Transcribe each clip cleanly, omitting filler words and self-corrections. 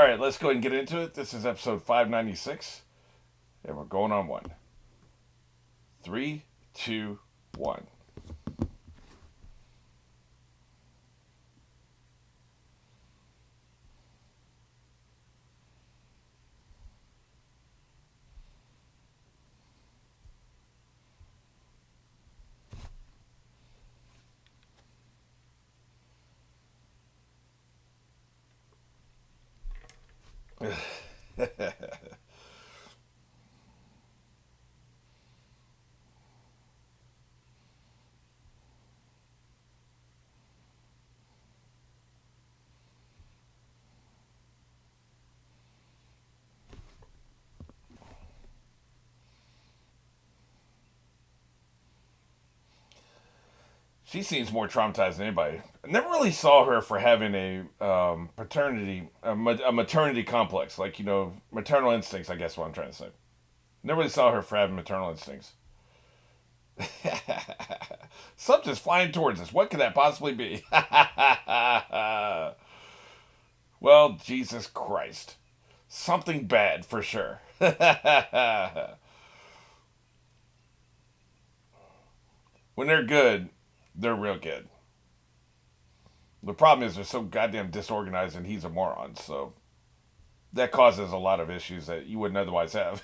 All right, let's go ahead and get into it. This is episode 596, and we're going on one. Three, two, one. She seems more traumatized than anybody. I never really saw her for having a maternity complex, like maternal instincts. I guess what I'm trying to say. Never really saw her for having maternal instincts. Something's flying towards us. What could that possibly be? Well, Jesus Christ, something bad for sure. When they're good, they're real good. The problem is they're so goddamn disorganized, and he's a moron. So that causes a lot of issues that you wouldn't otherwise have.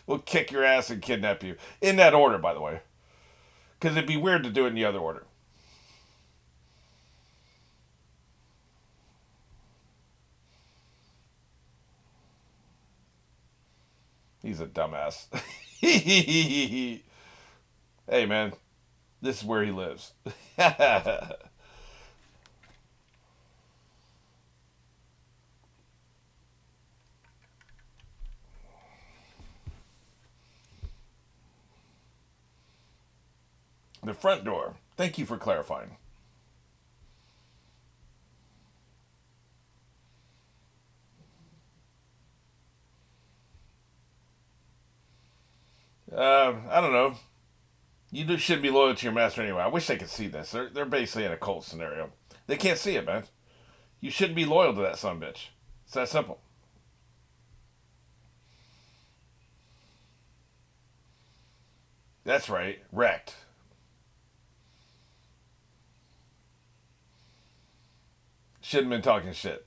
We'll kick your ass and kidnap you in that order, by the way, because it'd be weird to do it in the other order. He's a dumbass. Hey, man, this is where he lives. The front door. Thank you for clarifying. I don't know. You just should be loyal to your master anyway. I wish they could see this. They're basically in a cult scenario. They can't see it, man. You shouldn't be loyal to that son of a bitch. It's that simple. That's right. Wrecked. Shouldn't have been talking shit.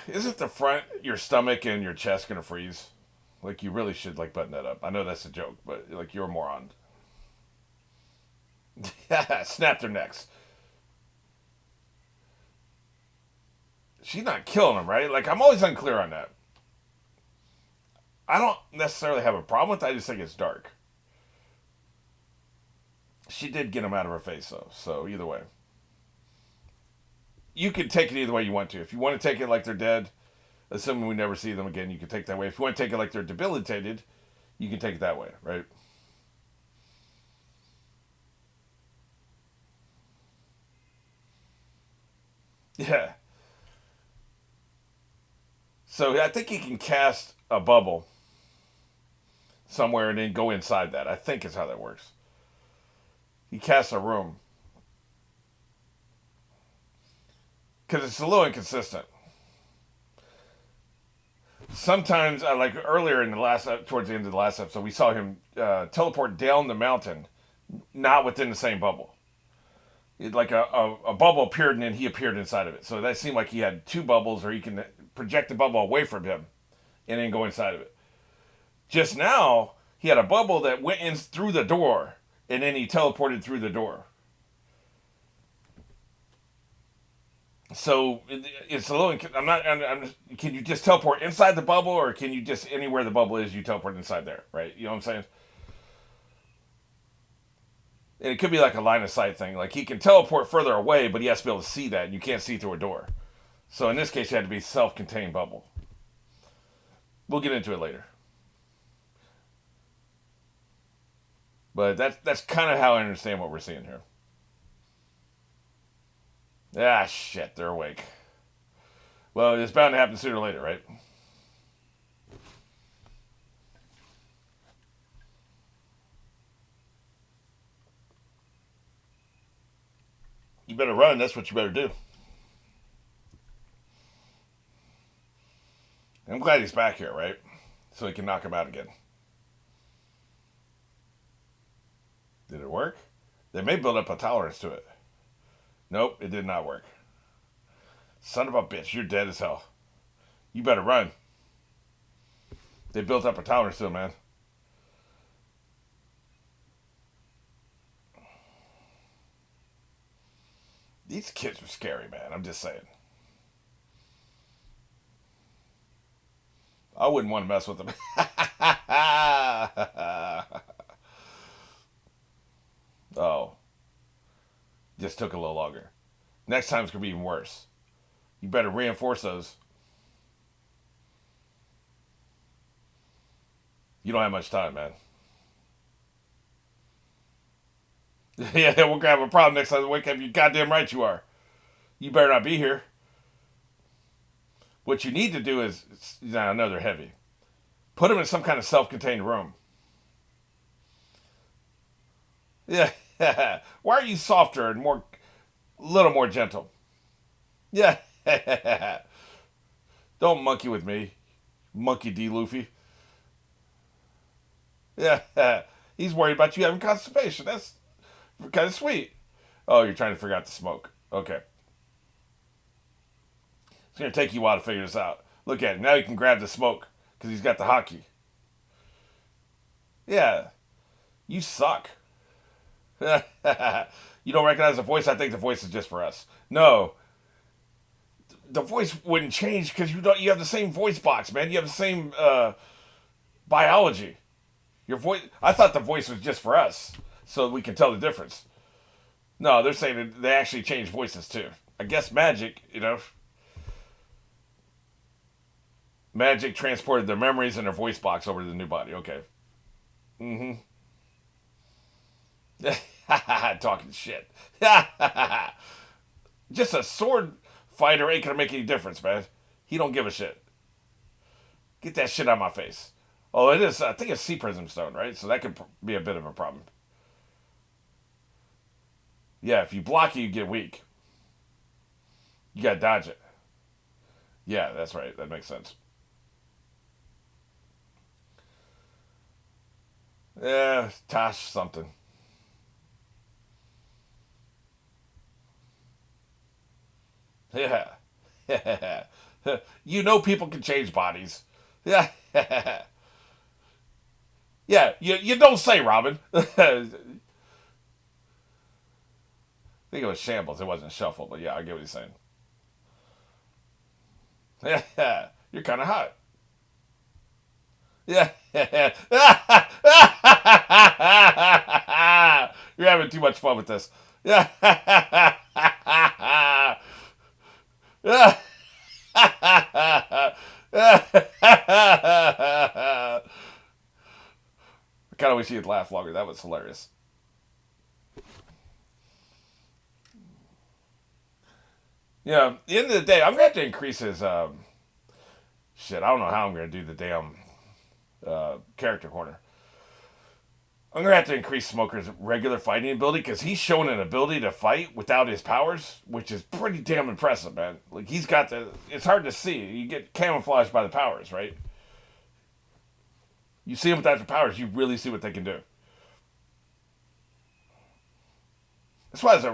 Isn't the front, your stomach and your chest gonna freeze? Like you really should like button that up. I know that's a joke, but like you're a moron. Snap their necks. She's not killing him, right? Like I'm always unclear on that. I don't necessarily have a problem with it. I just think it's dark. She did get him out of her face though, so either way. You can take it either way you want to. If you want to take it like they're dead, assuming we never see them again, you can take it that way. If you want to take it like they're debilitated, you can take it that way, right? Yeah. So I think he can cast a bubble somewhere and then go inside that. I think is how that works. He casts a room because it's a little inconsistent. Sometimes, like earlier in the towards the end of the last episode, we saw him teleport down the mountain, not within the same bubble. Like a bubble appeared and then he appeared inside of it. So that seemed like he had two bubbles, or he can project the bubble away from him and then go inside of it. Just now, he had a bubble that went in through the door and then he teleported through the door. So it's a little. I'm not. Can you just teleport inside the bubble, or can you just anywhere the bubble is, you teleport inside there? Right? You know what I'm saying? And it could be like a line of sight thing. Like he can teleport further away, but he has to be able to see that, and you can't see through a door. So in this case, you had to be self-contained bubble. We'll get into it later. But that's kind of how I understand what we're seeing here. Ah, shit, they're awake. Well, it's bound to happen sooner or later, right? better run. That's what you better do. I'm glad he's back here, right? So he can knock him out again. Did it work? They may build up a tolerance to it. Nope, it did not work. Son of a bitch, you're dead as hell. You better run. They built up a tolerance to him, man. These kids are scary, man. I'm just saying. I wouldn't want to mess with them. Oh. Just took a little longer. Next time it's going to be even worse. You better reinforce those. You don't have much time, man. Yeah, we're going to have a problem next time we wake up. You goddamn right you are. You better not be here. What you need to do is, I know they're heavy. Put them in some kind of self-contained room. Yeah. Why are you softer and a little more gentle? Yeah. Don't monkey with me, Monkey D. Luffy. Yeah. He's worried about you having constipation. That's kind of sweet. Oh, you're trying to figure out the smoke. Okay. It's going to take you a while to figure this out. Look at it. Now you can grab the smoke because he's got the hockey. Yeah. You suck. You don't recognize the voice? I think the voice is just for us. No. The voice wouldn't change because you have the same voice box, man. You have the same biology. Your voice. I thought the voice was just for us so we can tell the difference. No, they're saying that they actually change voices too. I guess magic, Magic transported their memories and their voice box over to the new body. Okay. Mm-hmm. Talking shit. Just a sword fighter ain't gonna make any difference, man. He don't give a shit. Get that shit out of my face. Oh, it is. I think it's sea prism stone, right? So that could be a bit of a problem. Yeah, if you block it, you get weak. You gotta dodge it. Yeah, that's right. That makes sense. Yeah, Tosh something. Yeah. People can change bodies. Yeah. Yeah, you don't say, Robin. I think it was Shambles. It wasn't Shuffle, but yeah, I get what he's saying. Yeah, you're kind of hot. Yeah. You're having too much fun with this. Yeah. I kind of wish he had laughed longer. That was hilarious. Yeah, at the end of the day, I'm going to have to increase his. Shit, I don't know how I'm going to do the damn character corner. I'm going to have to increase Smoker's regular fighting ability because he's shown an ability to fight without his powers, which is pretty damn impressive, man. Like, he's got the. It's hard to see. You get camouflaged by the powers, right? You see them without the powers, you really see what they can do. That's why I was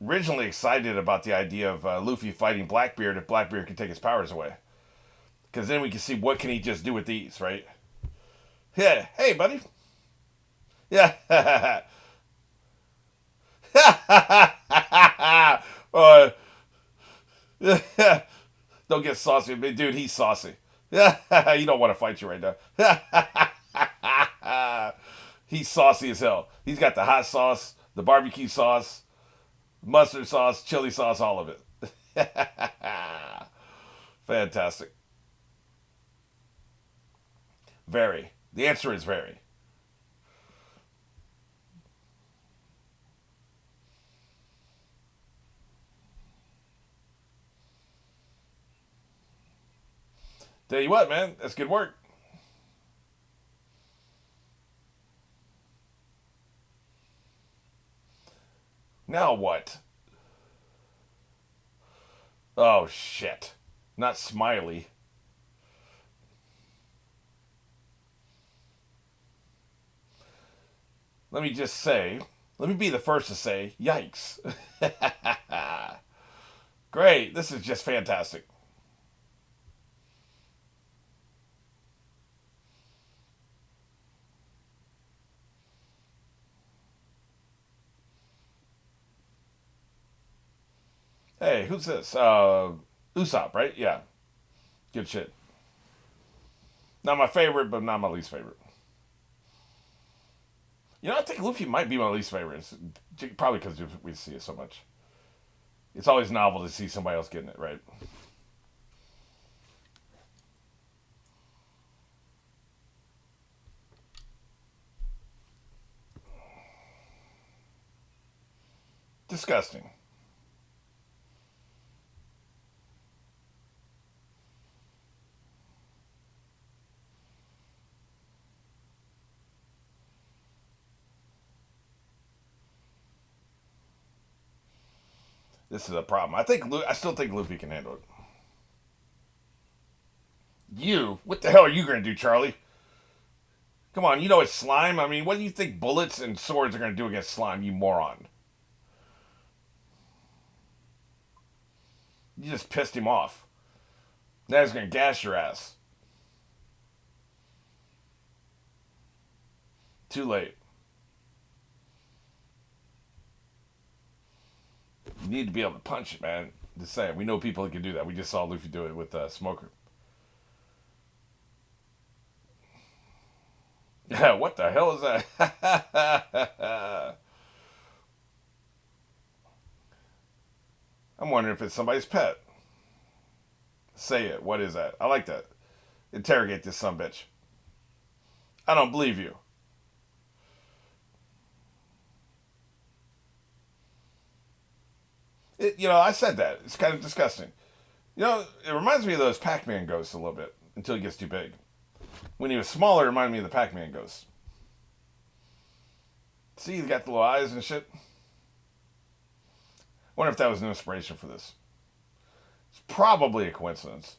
originally excited about the idea of Luffy fighting Blackbeard if Blackbeard can take his powers away. Because then we can see what can he just do with these, right? Yeah, hey, buddy. Yeah. uh, don't get saucy with me. Dude, he's saucy. Yeah, he don't want to fight you right now. He's saucy as hell. He's got the hot sauce, the barbecue sauce, mustard sauce, chili sauce, all of it. Fantastic. Very. The answer is very. Tell you what, man, that's good work. Now what? Oh shit. Not Smiley. Let me just say, let me be the first to say, yikes. Great. This is just fantastic. Hey, who's this? Usopp, right? Yeah. Good shit. Not my favorite, but not my least favorite. I think Luffy might be my least favorite. Probably because we see it so much. It's always novel to see somebody else getting it, right? Disgusting. This is a problem. I still think Luffy can handle it. You? What the hell are you going to do, Charlie? Come on, you know it's slime. I mean, what do you think bullets and swords are going to do against slime, you moron? You just pissed him off. Now he's going to gas your ass. Too late. You need to be able to punch it, man. Just saying. We know people that can do that. We just saw Luffy do it with Smoker. Yeah, what the hell is that? I'm wondering if it's somebody's pet. Say it. What is that? I like that. Interrogate this son bitch. I don't believe you. I said that. It's kind of disgusting. It reminds me of those Pac-Man ghosts a little bit until he gets too big. When he was smaller, it reminded me of the Pac-Man ghosts. See, he's got the little eyes and shit. Wonder if that was an inspiration for this. It's probably a coincidence.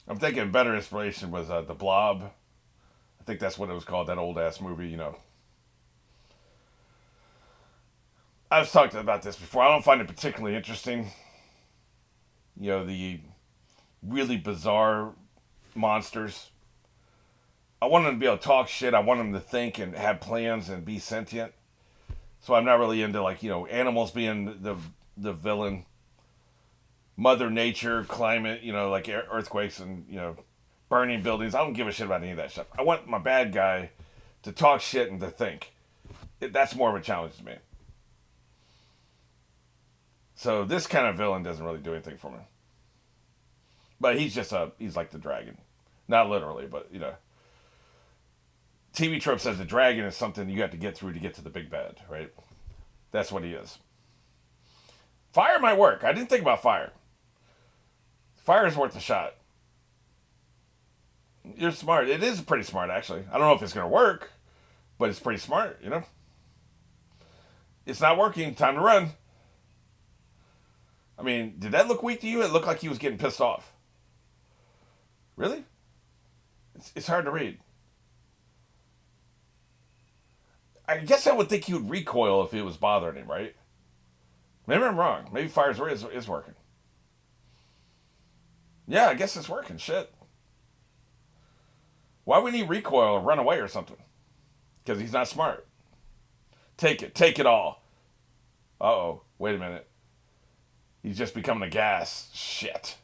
I'm thinking better inspiration was The Blob. I think that's what it was called, that old ass movie. I've talked about this before. I don't find it particularly interesting. The really bizarre monsters. I want them to be able to talk shit. I want them to think and have plans and be sentient. So I'm not really into animals being the villain. Mother Nature, climate, like earthquakes and burning buildings. I don't give a shit about any of that stuff. I want my bad guy to talk shit and to think. That's more of a challenge to me. So this kind of villain doesn't really do anything for me. But he's like the dragon. Not literally, but TV trope says the dragon is something you have to get through to get to the big bad, right? That's what he is. Fire might work. I didn't think about fire. Fire is worth a shot. You're smart. It is pretty smart, actually. I don't know if it's going to work, but it's pretty smart. It's not working. Time to run. I mean, did that look weak to you? It looked like he was getting pissed off. Really? It's hard to read. I guess I would think he would recoil if it was bothering him, right? Maybe I'm wrong. Maybe fire is working. Yeah, I guess it's working. Shit. Why would he recoil or run away or something? Because he's not smart. Take it. Take it all. Uh-oh. Wait a minute. He's just becoming a gas. Shit.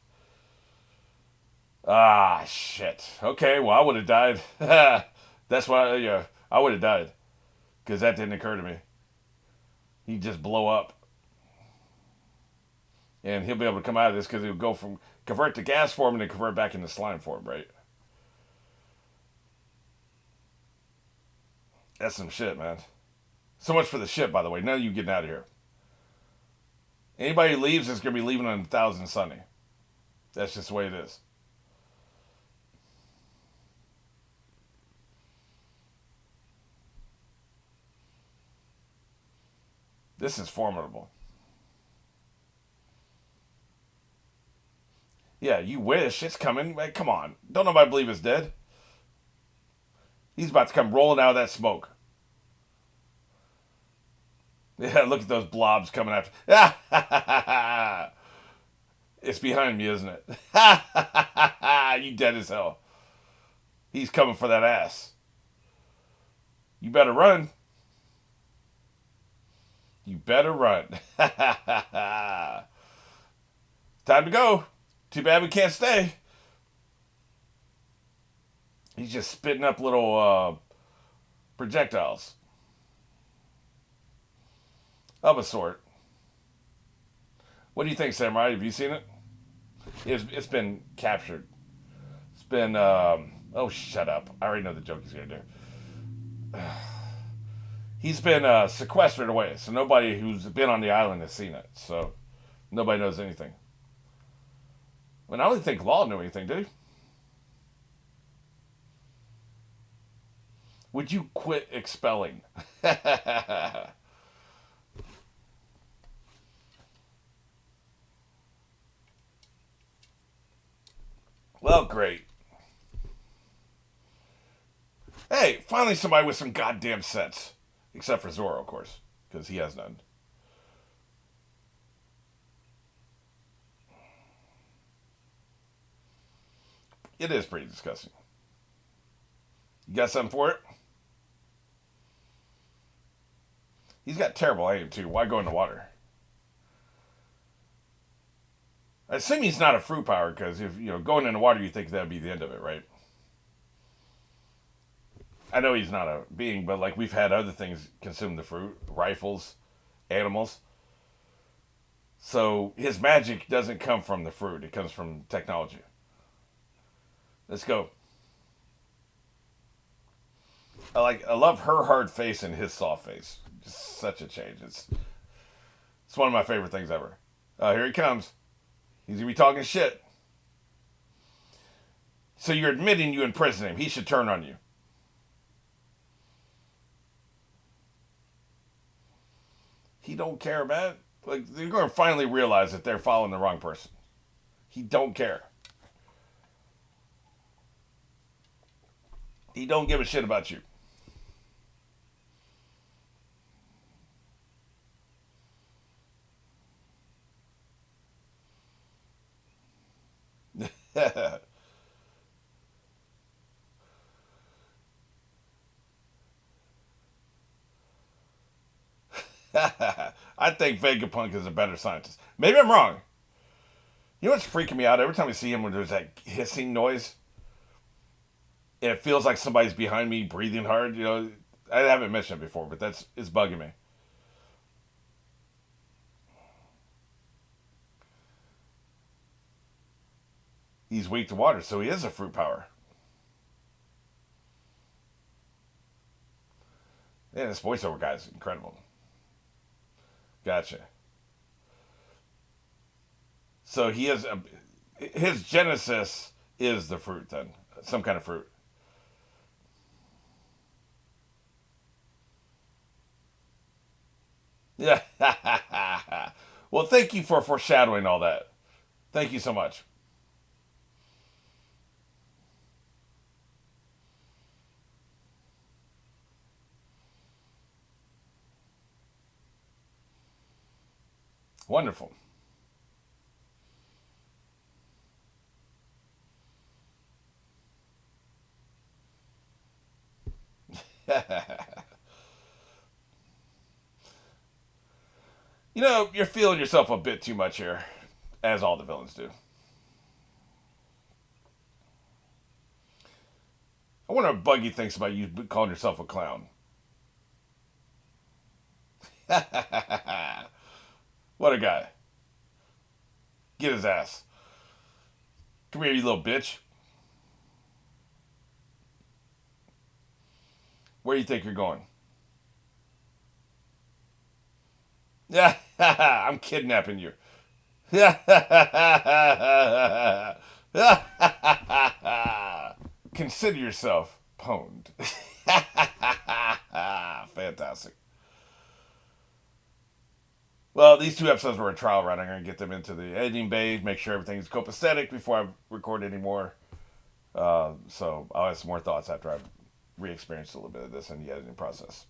Ah, shit. Okay, well, I would have died. That's why, yeah, I would have died. Because that didn't occur to me. He'd just blow up. And he'll be able to come out of this because he'll go from convert to gas form and then convert back into slime form, right? That's some shit, man. So much for the ship, by the way. None of you getting out of here. Anybody who leaves is going to be leaving on 1,000 Sunny. That's just the way it is. This is formidable. Yeah, you wish. It's coming. Like, come on. Don't nobody believe it's dead. He's about to come rolling out of that smoke. Yeah, look at those blobs coming after. It's behind me, isn't it? You dead as hell. He's coming for that ass. You better run. You better run. Time to go. Too bad we can't stay. He's just spitting up little projectiles of a sort. What do you think, Samurai? Have you seen it? It's been captured. It's been. Oh, shut up. I already know the joke he's going to do. He's been sequestered away, so nobody who's been on the island has seen it. So nobody knows anything. And I don't think Law knew anything, did he? Would you quit expelling? Well, great. Hey, finally somebody with some goddamn sense. Except for Zoro, of course, because he has none. It is pretty disgusting. You got something for it? He's got terrible aim, too. Why go in the water? I assume he's not a fruit power, because if, going in the water, you think that'd be the end of it, right? I know he's not a being, but, like, we've had other things consume the fruit. Rifles, animals. So, his magic doesn't come from the fruit. It comes from technology. Let's go. I love her hard face and his soft face. Just such a change. It's one of my favorite things ever. Here he comes. He's gonna be talking shit. So you're admitting you imprison him. He should turn on you. He don't care, man. Like, they're gonna finally realize that they're following the wrong person. He don't care. He don't give a shit about you. I think Vegapunk is a better scientist. Maybe I'm wrong. You know what's freaking me out? Every time I see him when there's that hissing noise, and it feels like somebody's behind me breathing hard. I haven't mentioned it before, but it's bugging me. He's weak to water, so he is a fruit power. Man, this voiceover guy's incredible. Gotcha. So his genesis is the fruit then, some kind of fruit. Yeah. Well, thank you for foreshadowing all that. Thank you so much. Wonderful. You're feeling yourself a bit too much here, as all the villains do. I wonder what Buggy thinks about you calling yourself a clown. What a guy. Get his ass. Come here, you little bitch. Where do you think you're going? Yeah, I'm kidnapping you. Consider yourself pwned. Fantastic. Well, these 2 episodes were a trial run. I'm going to get them into the editing bay, make sure everything's copacetic before I record anymore. So I'll have some more thoughts after I've re-experienced a little bit of this in the editing process.